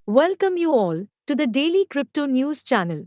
Welcome you all to the Daily Crypto News channel.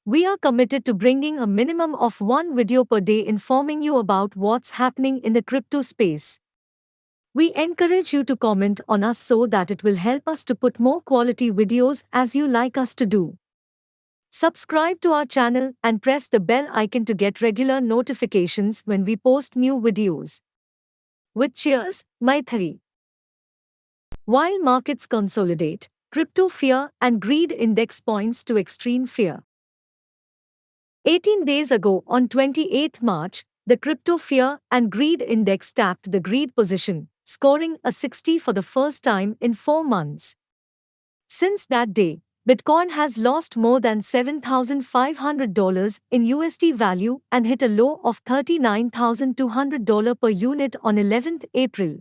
We are committed to bringing a minimum of one video per day informing you about what's happening in the crypto space. We encourage you to comment on us so that it will help us to put more quality videos as you like us to do. Subscribe to our channel and press the bell icon to get regular notifications when we post new videos. With cheers, Maithari. While markets consolidate, crypto fear and greed index points to extreme fear. 18 days ago, on 28 March, the crypto fear and greed index tapped the greed position, scoring a 60 for the first time in 4 months. Since that day, Bitcoin has lost more than $7,500 in USD value and hit a low of $39,200 per unit on 11th April.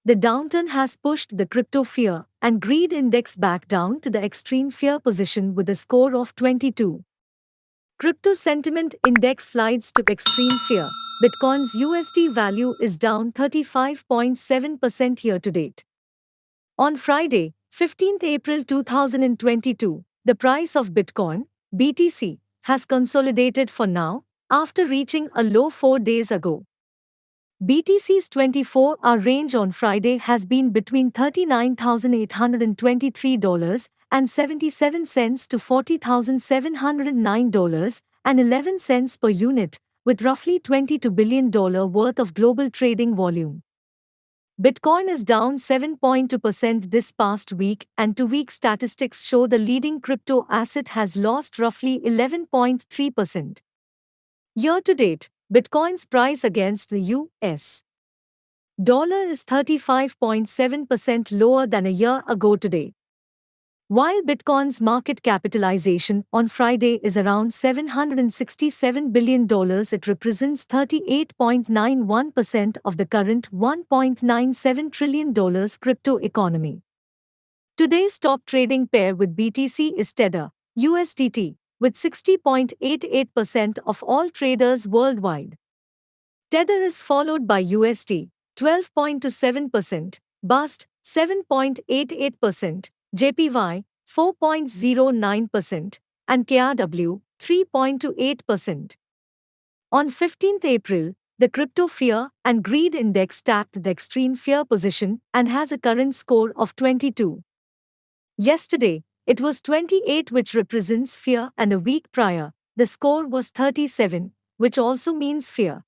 The downturn has pushed the crypto fear and greed index back down to the extreme fear position with a score of 22. Crypto sentiment index slides to extreme fear. Bitcoin's USD value is down 35.7% year to date. On Friday, 15th April 2022, the price of Bitcoin, BTC, has consolidated for now after reaching a low 4 days ago. BTC's 24-hour range on Friday has been between $39,823.77 to $40,709.11 per unit, with roughly $22 billion worth of global trading volume. Bitcoin is down 7.2% this past week, and 2-week statistics show the leading crypto asset has lost roughly 11.3%. Year to date, Bitcoin's price against the US dollar is 35.7% lower than a year ago today. While Bitcoin's market capitalization on Friday is around $767 billion, it represents 38.91% of the current $1.97 trillion crypto economy. Today's top trading pair with BTC is Tether, USDT, with 60.88% of all traders worldwide. Tether is followed by USD, 12.27%, BUSD, 7.88%, JPY, 4.09%, and KRW, 3.28%. On 15th April, the crypto fear and greed index tapped the extreme fear position and has a current score of 22. Yesterday, it was 28, which represents fear, and a week prior, the score was 37, which also means fear.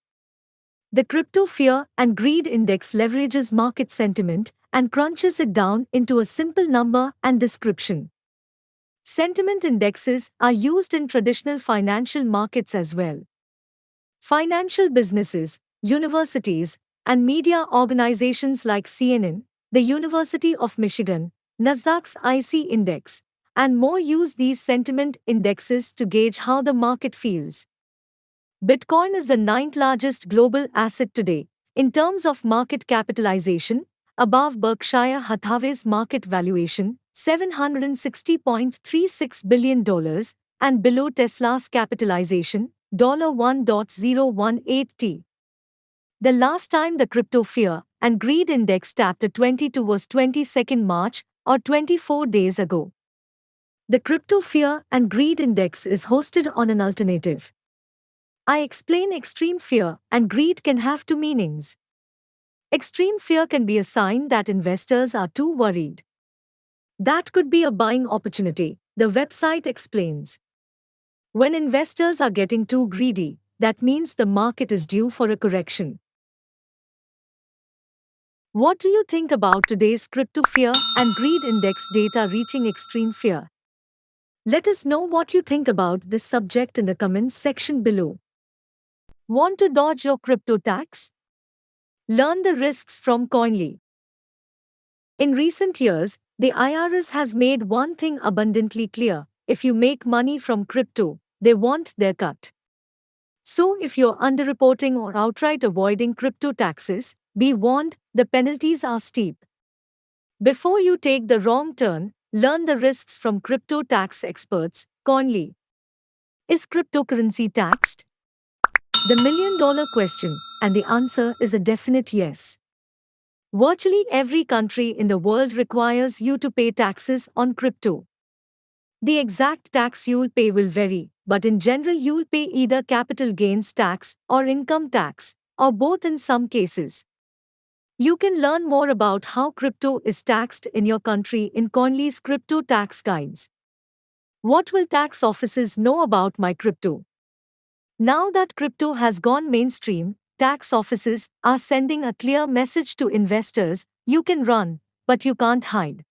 The crypto fear and greed index leverages market sentiment and crunches it down into a simple number and description. Sentiment indexes are used in traditional financial markets as well. Financial businesses, universities, and media organizations like CNN, the University of Michigan, Nasdaq's ISEE index, and more use these sentiment indexes to gauge how the market feels. Bitcoin is the 9th largest global asset today, in terms of market capitalization, above Berkshire Hathaway's market valuation, $760.36 billion, and below Tesla's capitalization, $1.018t. The last time the crypto fear and greed index tapped a 22 was 22nd March, or 24 days ago. The crypto fear and greed index is hosted on an alternative. I explain extreme fear and greed can have two meanings. Extreme fear can be a sign that investors are too worried. That could be a buying opportunity, the website explains. When investors are getting too greedy, that means the market is due for a correction. What do you think about today's crypto fear and greed index data reaching extreme fear? Let us know what you think about this subject in the comments section below. Want to dodge your crypto tax? Learn the risks from Koinly. In recent years, the IRS has made one thing abundantly clear: if you make money from crypto, they want their cut. So if you're underreporting or outright avoiding crypto taxes, be warned, the penalties are steep. Before you take the wrong turn, learn the risks from crypto tax experts, Koinly. Is cryptocurrency taxed? The million-dollar question, and the answer is a definite yes. Virtually every country in the world requires you to pay taxes on crypto. The exact tax you'll pay will vary, but in general, you'll pay either capital gains tax or income tax, or both in some cases. You can learn more about how crypto is taxed in your country in Koinly's Crypto Tax Guides. What will tax offices know about my crypto? Now that crypto has gone mainstream, tax offices are sending a clear message to investors: you can run, but you can't hide.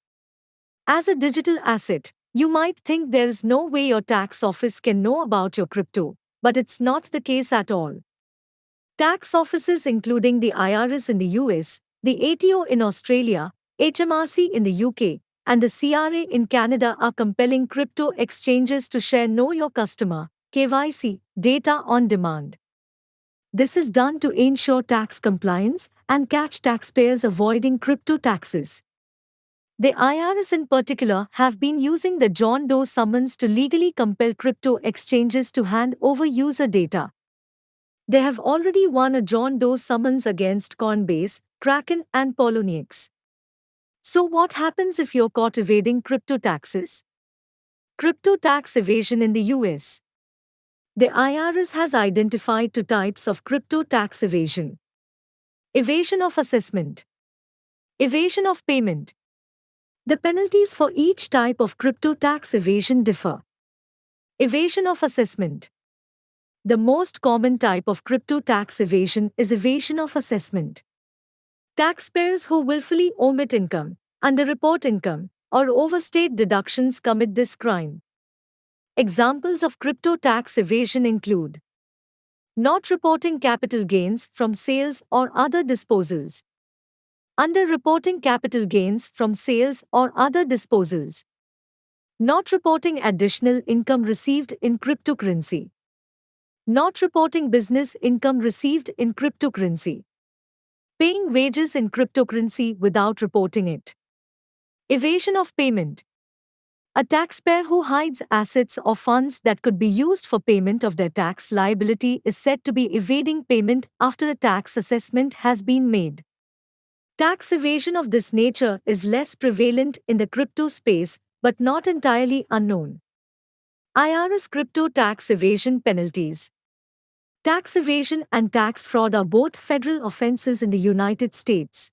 As a digital asset, you might think there's no way your tax office can know about your crypto, but it's not the case at all. Tax offices including the IRS in the US, the ATO in Australia, HMRC in the UK, and the CRA in Canada are compelling crypto exchanges to share Know Your Customer (KYC) data on demand. This is done to ensure tax compliance and catch taxpayers avoiding crypto taxes. The IRS in particular have been using the John Doe summons to legally compel crypto exchanges to hand over user data. They have already won a John Doe summons against Coinbase, Kraken, and Poloniex. So what happens if you're caught evading crypto taxes? Crypto tax evasion in the US. The IRS has identified two types of crypto tax evasion: evasion of assessment, evasion of payment. The penalties for each type of crypto tax evasion differ. Evasion of assessment. The most common type of crypto tax evasion is evasion of assessment. Taxpayers who willfully omit income, underreport income, or overstate deductions commit this crime. Examples of crypto tax evasion include not reporting capital gains from sales or other disposals, underreporting capital gains from sales or other disposals, not reporting additional income received in cryptocurrency, not reporting business income received in cryptocurrency, paying wages in cryptocurrency without reporting it. Evasion of payment. A taxpayer who hides assets or funds that could be used for payment of their tax liability is said to be evading payment after a tax assessment has been made. Tax evasion of this nature is less prevalent in the crypto space, but not entirely unknown. IRS crypto tax evasion penalties. Tax evasion and tax fraud are both federal offenses in the United States.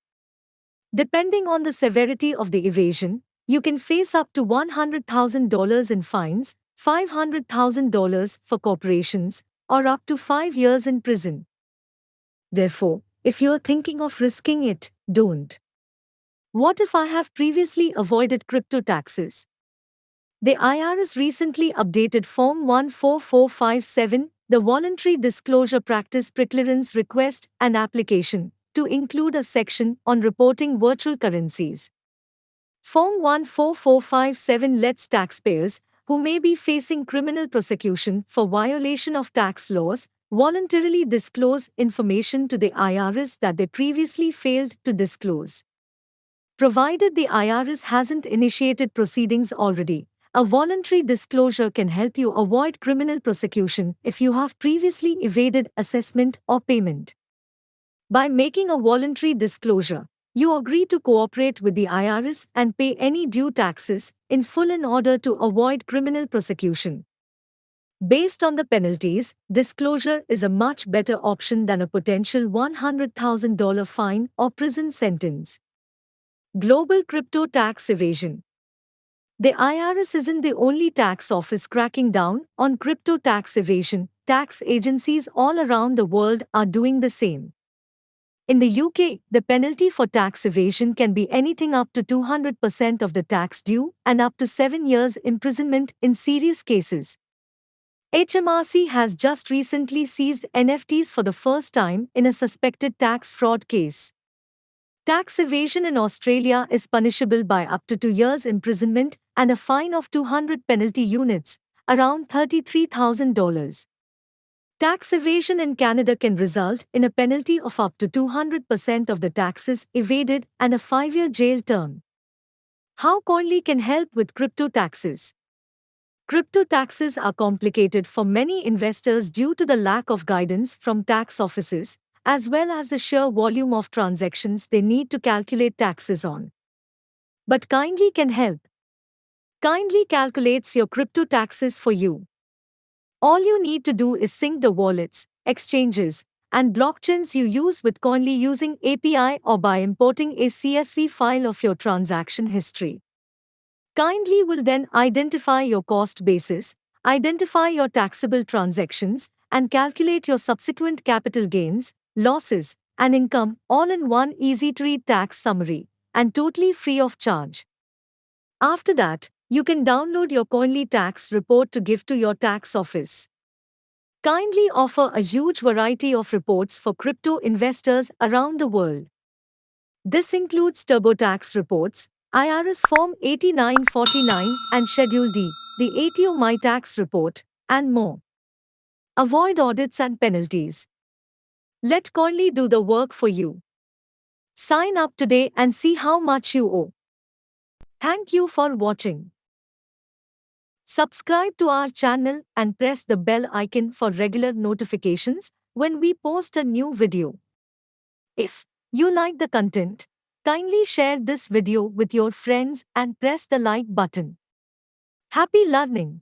Depending on the severity of the evasion, you can face up to $100,000 in fines, $500,000 for corporations, or up to 5 years in prison. Therefore, if you're thinking of risking it, don't. What if I have previously avoided crypto taxes? The IRS recently updated Form 14457, the Voluntary Disclosure Practice Preclearance Request and Application, to include a section on reporting virtual currencies. Form 14457 lets taxpayers, who may be facing criminal prosecution for violation of tax laws, voluntarily disclose information to the IRS that they previously failed to disclose. Provided the IRS hasn't initiated proceedings already, a voluntary disclosure can help you avoid criminal prosecution if you have previously evaded assessment or payment. By making a voluntary disclosure, you agree to cooperate with the IRS and pay any due taxes in full in order to avoid criminal prosecution. Based on the penalties, disclosure is a much better option than a potential $100,000 fine or prison sentence. Global crypto tax evasion. The IRS isn't the only tax office cracking down on crypto tax evasion. Tax agencies all around the world are doing the same. In the UK, the penalty for tax evasion can be anything up to 200% of the tax due and up to 7 years imprisonment in serious cases. HMRC has just recently seized NFTs for the first time in a suspected tax fraud case. Tax evasion in Australia is punishable by up to 2 years imprisonment and a fine of 200 penalty units, around $33,000. Tax evasion in Canada can result in a penalty of up to 200% of the taxes evaded and a 5-year jail term. How Koinly can help with crypto taxes? Crypto taxes are complicated for many investors due to the lack of guidance from tax offices, as well as the sheer volume of transactions they need to calculate taxes on. But Koinly can help. Koinly calculates your crypto taxes for you. All you need to do is sync the wallets, exchanges, and blockchains you use with Koinly using API or by importing a CSV file of your transaction history. Koinly will then identify your cost basis, identify your taxable transactions, and calculate your subsequent capital gains, losses, and income all in one easy-to-read tax summary, and totally free of charge. After that, you can download your Koinly tax report to give to your tax office. Koinly offer a huge variety of reports for crypto investors around the world. This includes TurboTax reports, IRS Form 8949 and Schedule D, the ATO My Tax report, and more. Avoid audits and penalties. Let Koinly do the work for you. Sign up today and see how much you owe. Thank you for watching. Subscribe to our channel and press the bell icon for regular notifications when we post a new video. If you like the content, kindly share this video with your friends and press the like button. Happy learning!